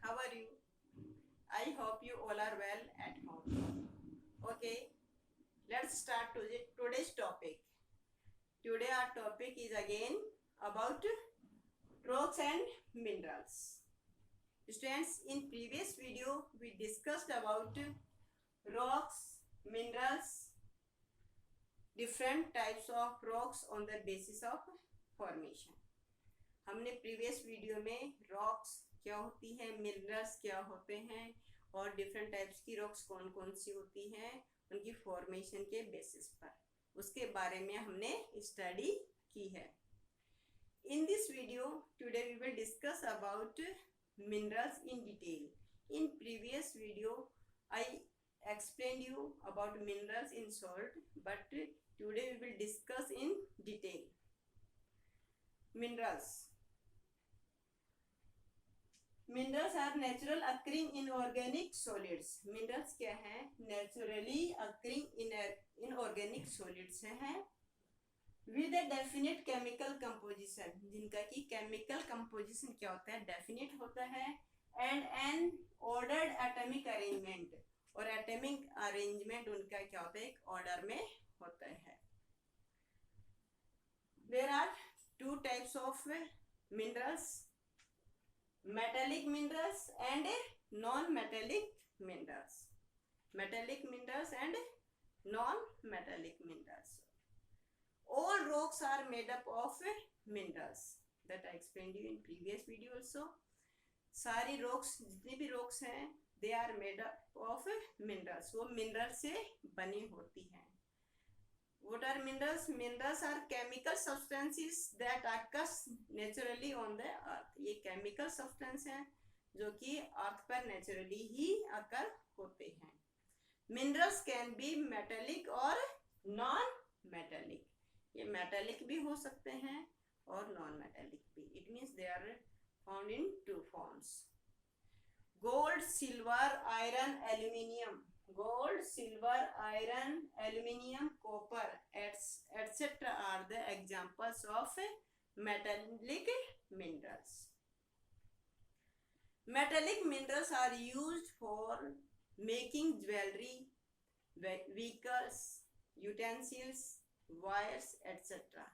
How are you? I hope you all are well at home. Okay, let's start today's topic. Today our topic is again about rocks and minerals. Students, in previous video we discussed about rocks, minerals, different types of rocks on the basis of formation. हमने previous video में rocks क्या होती है, minerals क्या होते हैं और different types की रॉक्स कौन कौन सी होती हैं उनकी फॉर्मेशन के बेसिस पर उसके बारे में हमने स्टडी की है. In this video today we will discuss about minerals in detail. In previous video I explained you about minerals in short, but today we will discuss in detail. Minerals are natural occurring in organic solids. Minerals क्या है? Naturally occurring in organic solids हैं with a definite chemical composition, जिनका कि chemical composition क्या होता है? Definite होता है and an ordered atomic arrangement, और atomic arrangement उनका क्या होता है? एक order में होता है. There are two types of minerals, metallic minerals and non-metallic minerals. Metallic minerals and non-metallic minerals. All rocks are made up of minerals. That I explained you in previous video also. सारी rocks, जितनी भी rocks हैं, they are made up of minerals. वो minerals से बनी होती हैं. What are minerals? Minerals are chemical substances that occurs naturally on the earth. ये chemical substance हैं जो कि अर्थ पर naturally ही occur होते हैं. Minerals can be metallic और non-metallic. ये metallic भी हो सकते हैं और non-metallic भी. It means they are found in two forms. Gold, silver, iron, aluminium. Gold, silver, iron, aluminium, copper, etc. are the examples of metallic minerals. Metallic minerals are used for making jewelry, vehicles, utensils, wires, etc.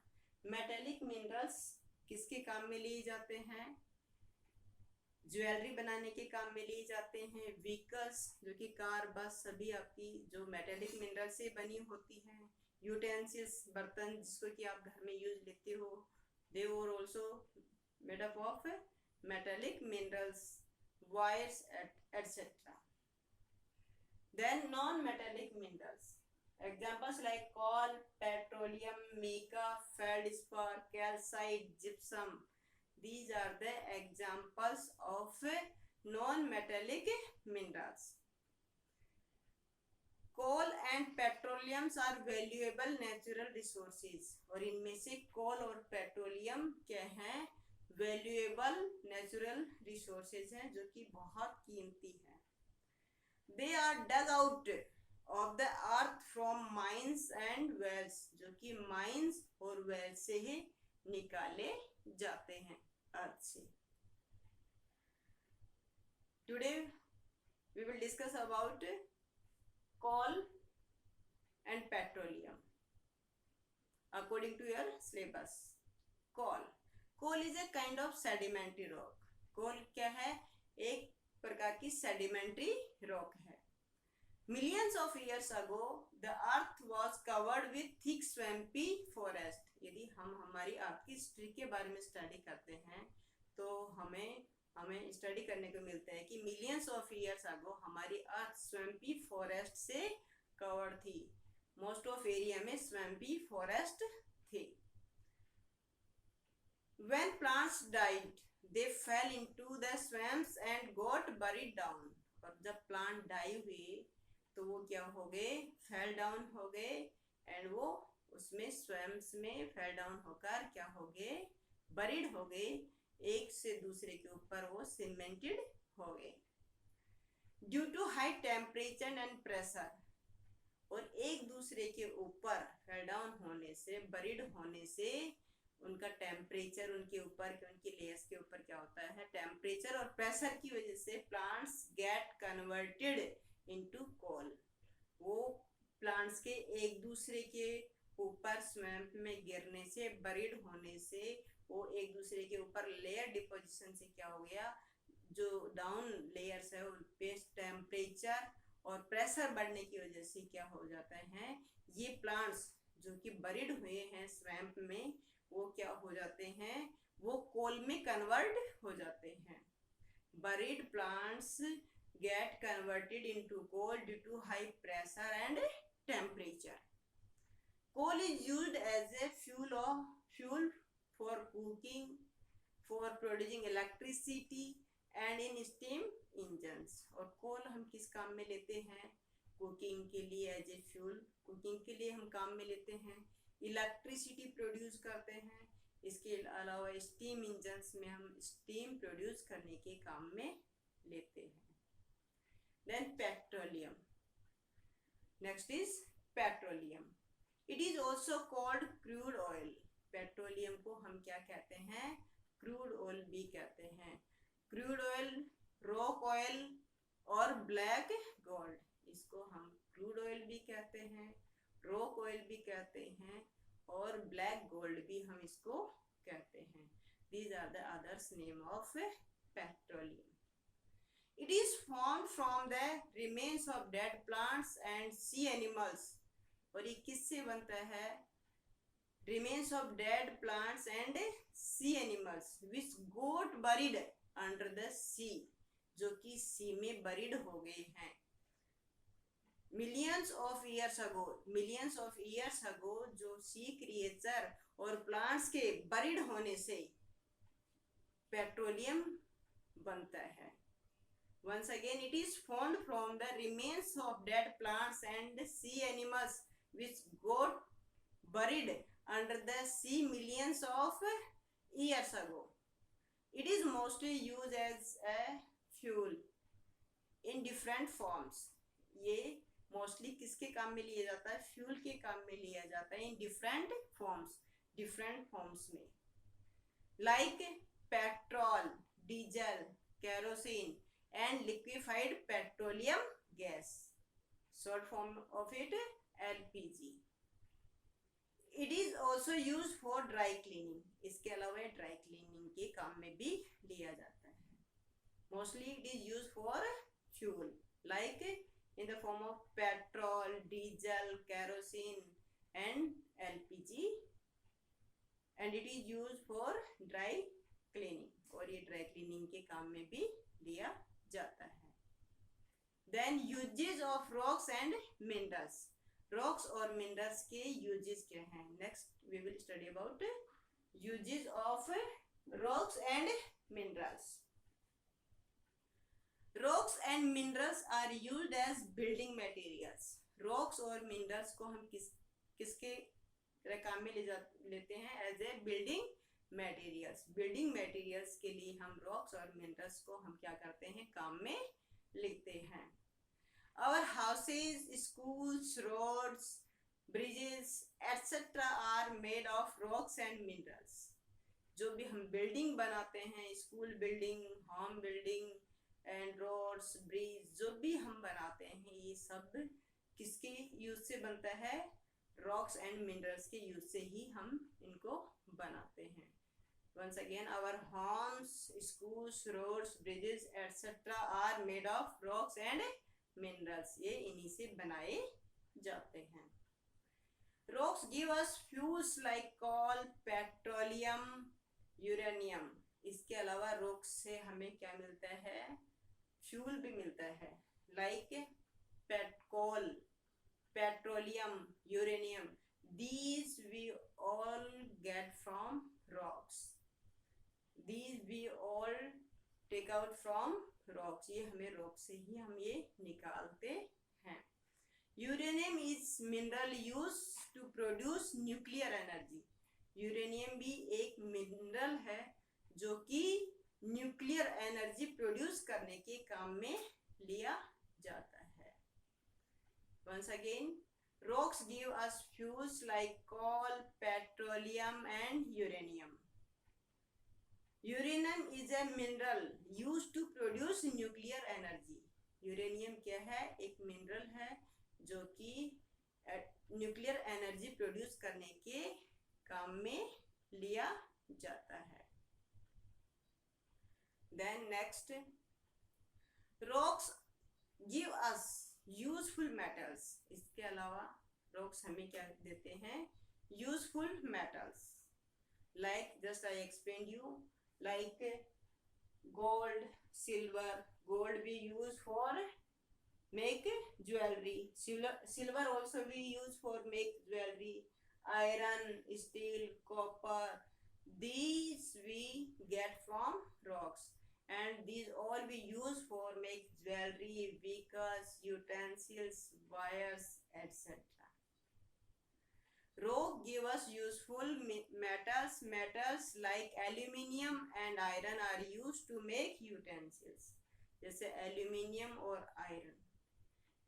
Metallic minerals किसके काम में लिए जाते हैं? Jewellery बनाने के काम में लिए जाते हैं. व्हीकल्स जो कि कार, बस, सभी आपकी जो मेटेलिक मिनरल से बनी होती हैं. यूटेंसिल्स बर्तन जिसको कि आप घर में यूज लेते हो, they are also made up of metallic minerals, wires etcetera. Then non metallic minerals, examples like coal, petroleum, mica, feldspar, calcite, gypsum. These are the examples of non-metallic minerals. Coal and petroleums are valuable natural resources. और इनमें से coal और petroleum क्या हैं? Valuable natural resources हैं जो कि बहुत कीमती हैं. They are dug out of the earth from mines and wells, जो कि mines और wells से ही निकाले जाते हैं अर्थ से. Today we will discuss about coal and petroleum according to your syllabus. Coal is a kind of sedimentary rock. Coal क्या है? एक प्रकार की sedimentary rock है. Millions of years ago the earth was covered with thick swampy forest. यदि हम हमारी अर्थ की हिस्ट्री के बारे में स्टडी करते हैं तो हमें स्टडी करने को मिलता है कि मिलियंस ऑफ ईयर्स अगो हमारी अर्थ स्वैम्पी फॉरेस्ट से कवर्ड थी. मोस्ट ऑफ एरिया में स्वैम्पी फॉरेस्ट थे. When plants died, they fell into the swamps and got buried down. और जब प्लांट डाई हुए तो वो क्या हो गए? फेल डाउन हो गए एंड वो उसमें स्वैम्स में फेल डाउन होकर क्या हो गए? बरीड हो गए. एक से दूसरे के ऊपर वो सीमेंटेड हो गए. Due to high temperature and pressure, और एक दूसरे के ऊपर फेल डाउन होने से, बरीड होने से उनका टेम्परेचर, उनके ऊपर के उनकी लेयर्स के ऊपर क्या होता है, टेम्परेचर और प्रेशर की वजह से plants get converted into coal. वो प्लांट्स के एक दूसरे के ऊपर स्वैम्प में गिरने से, बरीड होने से, वो एक दूसरे के ऊपर लेयर डिपोजिशन से क्या हो गया, जो डाउन लेयर्स है उन पे टेम्परेचर और प्रेशर बढ़ने की वजह से क्या हो जाता है, ये प्लांट्स जो कि बरीड हुए हैं स्वैम्प में, वो क्या हो जाते हैं, वो कोल में कन्वर्ट हो जाते हैं। Buried plants get converted into coal due to high pressure and temperature. Coal is used as a fuel for cooking, for producing electricity and in steam engines. और कोल हम किस काम में लेते हैं, कुकिंग के लिए, एज ए फ्यूल कुकिंग के लिए हम काम में लेते हैं, इलेक्ट्रिसिटी प्रोड्यूस करते हैं, इसके अलावा स्टीम इंजन्स में हम स्टीम प्रोड्यूस करने के काम में लेते हैं। Then petroleum. Next is petroleum. It is also called crude oil. Petroleum को हम क्या कहते हैं, क्रूड ऑयल भी कहते हैं। क्रूड ऑयल, रॉक ऑयल और ब्लैक गोल्ड, इसको हम क्रूड ऑयल भी कहते हैं, रॉक ऑयल भी कहते हैं और ब्लैक गोल्ड भी हम इसको कहते हैं। These are the others name of petroleum. It is formed from the remains of dead plants and sea animals. और ये किससे बनता है, remains of dead plants and sea animals which got buried under the sea, जो कि सी में buried हो गए हैं। millions of years ago जो sea creature और plants के buried होने से पेट्रोलियम बनता है। Once again, it is formed from the remains of dead plants and sea animals which got buried under the sea millions of years ago. It is mostly used as a fuel in different forms. ये mostly किसके काम में लिया जाता है, fuel के काम में लिया जाता है, in different forms में, like petrol, diesel, kerosene and liquefied petroleum gas, short form of it LPG. It is also used for dry cleaning. इसके अलावा ड्राई क्लीनिंग के काम में भी लिया जाता है। Mostly it is used for fuel, like in the form of petrol, diesel, kerosene and LPG, and it is used for dry cleaning, और ये ड्राई क्लीनिंग के काम में भी लिया जाता है। Then uses of rocks and minerals. Rocks और मिनरल्स के यूजेस क्या हैं, next we will study about uses of rocks and minerals. Rocks and minerals are used as building materials. Rocks और मिनरल्स को हम किसके काम में लेते हैं, as a building materials. Building materials के लिए हम रॉक्स और मिनरल्स को हम क्या करते हैं, काम में लेते हैं। Our houses, schools, roads, bridges, etc. are made of rocks and minerals. जो भी हम बिल्डिंग बनाते हैं, school building, home building and roads, bridge, जो भी हम बनाते हैं, ये सब किसके यूज से बनता है, रॉक्स एंड मिनरल्स के यूज से ही हम इनको बनाते हैं। Once again, our homes, schools, roads, bridges, etc. are made of rocks and minerals. ये इन्हीं से बनाए जाते हैं। Rocks give us fuels like coal, petroleum, uranium. इसके अलावा rocks से हमें क्या मिलता है, फ्यूल भी मिलता है, like coal, petroleum, uranium. These we all get from rocks. These we all take out from rocks. ये हमें rock से ही हम ये निकालते हैं। Uranium is mineral use to produce nuclear energy. Uranium भी एक मिनरल है जो कि न्यूक्लियर एनर्जी प्रोड्यूस करने के काम में लिया जाता है। Once again, Rocks give us fuels like coal, petroleum and uranium. Uranium is a mineral used to produce nuclear energy. Uranium क्या है? एक मिनरल है जो कि न्यूक्लियर एनर्जी प्रोड्यूस करने के काम में लिया जाता है. Then next, rocks give us useful metals. इसके अलावा rocks हमें क्या देते हैं? Useful metals. Like just I explained you, like gold, silver. Gold we use for make jewelry. Silver also we use for make jewelry. Iron, steel, copper, these we get from rocks, and these all we use for make jewelry, vehicles, utensils, wires, etc. Rock give us useful metals. Metals like aluminium and iron are used to make utensils. जैसे aluminium और iron,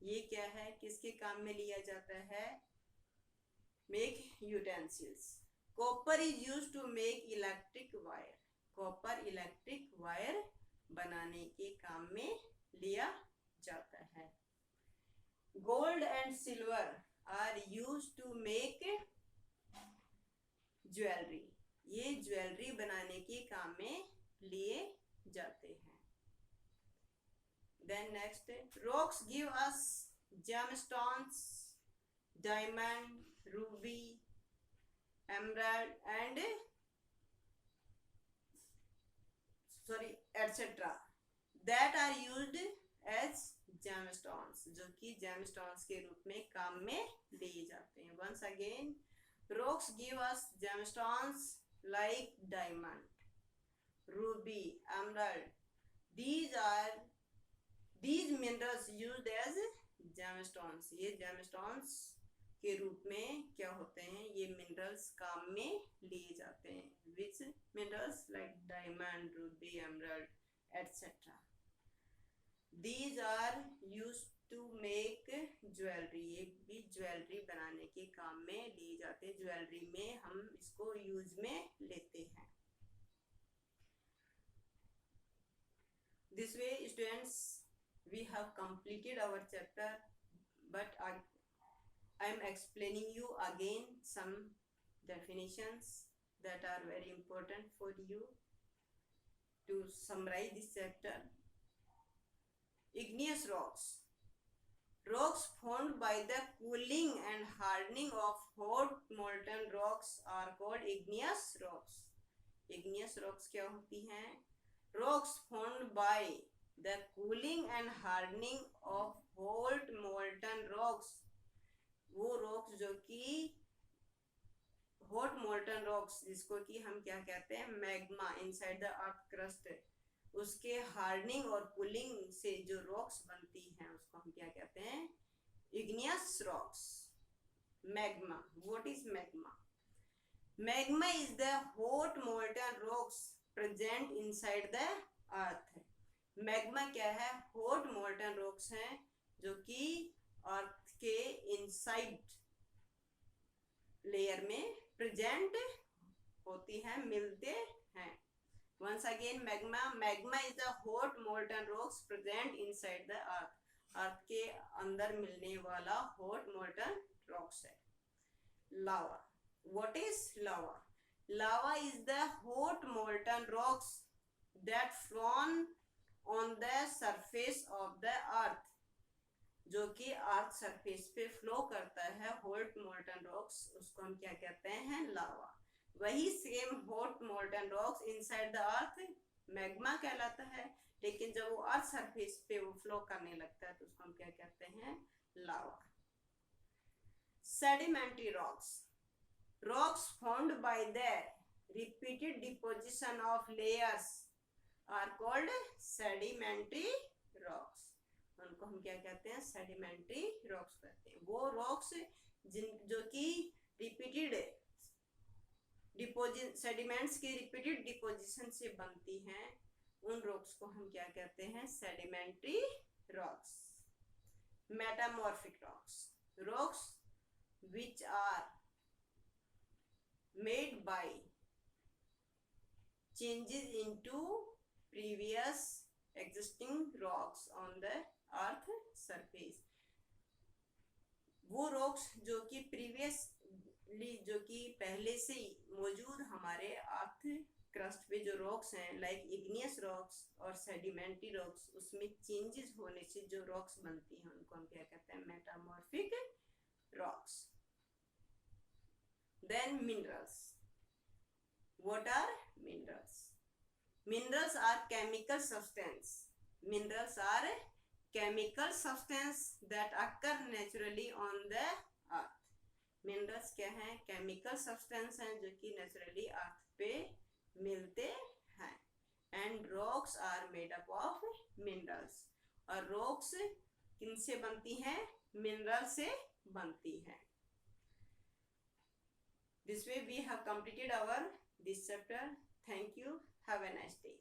ये क्या है? किसके काम में लिया जाता है? Make utensils. Copper is use to make electric wire. Copper electric wire बनाने के काम में लिया जाता है. Gold and silver are use to make jewellery. ये ज्वेलरी बनाने के काम में लिए जाते हैं. Then next, rocks give us gemstones, diamond, ruby, emerald and etc. that are used as gemstones, जो कि gemstones के रूप में काम में लिए जाते हैं. Once again, rocks give us gemstones like diamond, ruby, emerald. These minerals used as gemstones. ये gemstones के रूप में क्या होते हैं? ये minerals काम में लिए जाते हैं. Which minerals? Like diamond, ruby, emerald, etc. These are used to make jewelry. ये भी ज्वेलरी बनाने के काम में लिए जाते हैं. ज्वेलरी में हम इसको यूज में लेते हैं. This way, students, we have completed our chapter, but I am explaining you again some definitions that are very important for you to summarize this chapter. Igneous rocks. Rocks formed by the cooling and hardening of hot molten rocks are called igneous rocks. Igneous rocks क्या होती हैं? Rocks formed by the cooling and hardening of hot molten rocks. वो rocks जो कि hot molten rocks, जिसको कि हम क्या कहते हैं? Magma inside the earth crust, उसके हार्डनिंग और कूलिंग से जो रॉक्स बनती हैं उसको हम क्या कहते हैं? Igneous rocks. Magma. What is magma? Magma is the hot molten rocks present inside the earth. Magma क्या है? हॉट मोल्टन रॉक्स हैं जो कि अर्थ के इनसाइड लेयर में प्रेजेंट होती हैं, मिलते हैं. Once again, magma is the hot molten rocks present inside the earth. अर्थ के अंदर मिलने वाला hot molten rocks है. Lava. What is lava? Lava is the hot molten rocks that flown on the surface of the earth. जो कि earth surface पे flow करता है hot molten rocks, उसको हम क्या कहते हैं? लावा. वही same hot molten rocks inside the earth magma कहलाता है, लेकिन जब वो अर्थ सरफेस पे वो फ्लो करने लगता है तो उसको हम क्या कहते हैं? Lava. Sedimentary rocks. Rocks formed by the repeated deposition of layers are called sedimentary rocks. उनको हम क्या कहते हैं? सेडिमेंट्री रॉक्स कहते हैं. वो रॉक्स जो कि रिपीटेड सेडिमेंट्स के रिपीटेड डिपोजिशन से बनती हैं, उन रॉक्स को हम क्या कहते हैं? Sedimentary rocks. Metamorphic rocks. Rocks which are made by changes into previous existing rocks on the earth surface. वो रॉक्स जो कि प्रीवियसली, जो कि पहले से ही मौजूद हमारे अर्थ क्रस्ट पे जो रॉक्स हैं, लाइक इग्नियस रॉक्स और सेडिमेंट्री रॉक्स, उसमें चेंजेस होने से जो रॉक्स बनती हैं उनको हम क्या कहते हैं? Metamorphic rocks. Then minerals. What are minerals? Minerals are chemical substance. Minerals are chemical substance that occur naturally on the earth. Minerals क्या हैं? Chemical substance हैं जो कि naturally earth पे मिलते हैं. And rocks are made up of minerals. और rocks किनसे बनती हैं? Mineral से बनती हैं. This way we have completed our this chapter. Thank you. Have a nice day.